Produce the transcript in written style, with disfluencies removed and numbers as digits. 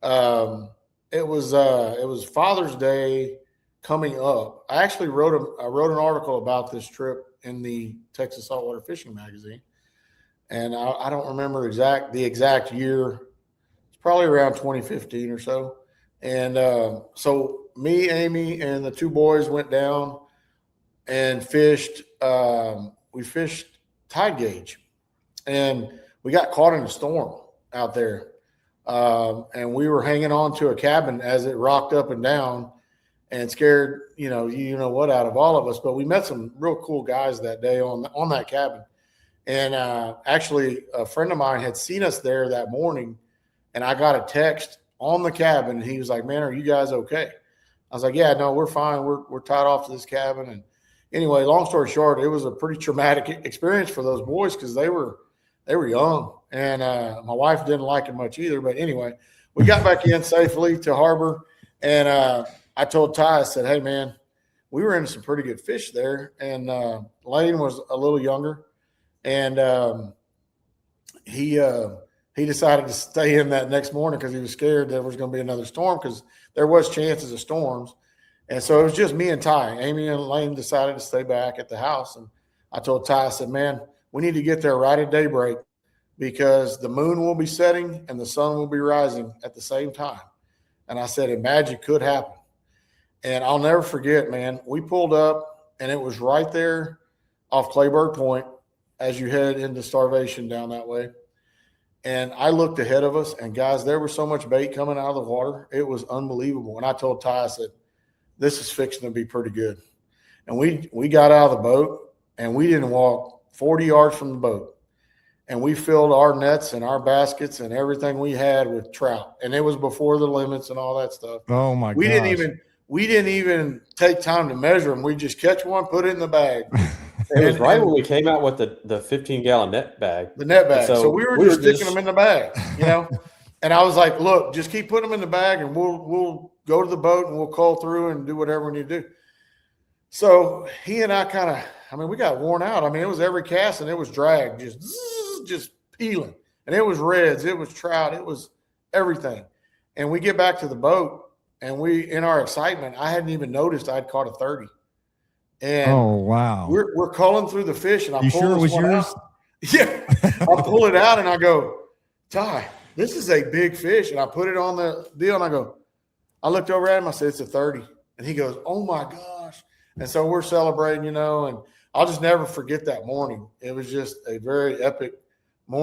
It was Father's Day coming up. I wrote an article about this trip in the Texas Saltwater Fishing Magazine, and I don't remember the exact year. It's probably around 2015 or so. And so me, Amy, and the two boys went down and fished. We fished tide gauge, and we got caught in a storm out there. And we were hanging on to a cabin as it rocked up and down and scared you know what out of all of us. But we met some real cool guys that day on that cabin. And actually, a friend of mine had seen us there that morning, and I got a text on the cabin, and he was like, "Man, are you guys okay?" I was like, "Yeah, no, we're fine. We're tied off to this cabin." And anyway, long story short, it was a pretty traumatic experience for those boys because they were young, and my wife didn't like it much either. But anyway, we got back in safely to harbor, and I told Ty, I said, "Hey, man, we were in some pretty good fish there." And Lane was a little younger, and he decided to stay in that next morning because he was scared there was going to be another storm because there was chances of storms. And so it was just me and Ty. Amy and Lane decided to stay back at the house. And I told Ty, I said, "Man, we need to get there right at daybreak because the moon will be setting and the sun will be rising at the same time." And I said, "And magic could happen." And I'll never forget, man, we pulled up and it was right there off Clayburg Point as you head into Starvation down that way. And I looked ahead of us, and guys, there was so much bait coming out of the water. It was unbelievable. And I told Ty, I said, "This is fixing to be pretty good." And we got out of the boat, and we didn't walk 40 yards from the boat. And we filled our nets and our baskets and everything we had with trout. And it was before the limits and all that stuff. Oh my we gosh. We didn't even take time to measure them. We just catch one, put it in the bag. It was right when we came out with the 15-gallon net bag. The net bag. So we were just sticking them in the bag, you know. And I was like, "Look, just keep putting them in the bag, and we'll go to the boat and we'll call through and do whatever we need to do." So he and I we got worn out. I mean, it was every cast and it was drag, just peeling. And it was reds, it was trout, it was everything. And we get back to the boat, and in our excitement, I hadn't even noticed I'd caught a 30. And oh wow, we're calling through the fish, and I you pull sure it this was one yours? out. Yeah, I pull it out and I go, "Ty, this is a big fish." And I put it on the deal, and I looked over at him. I said, "It's a 30." And he goes, "Oh my gosh!" And so we're celebrating, and I'll just never forget that morning. It was just a very epic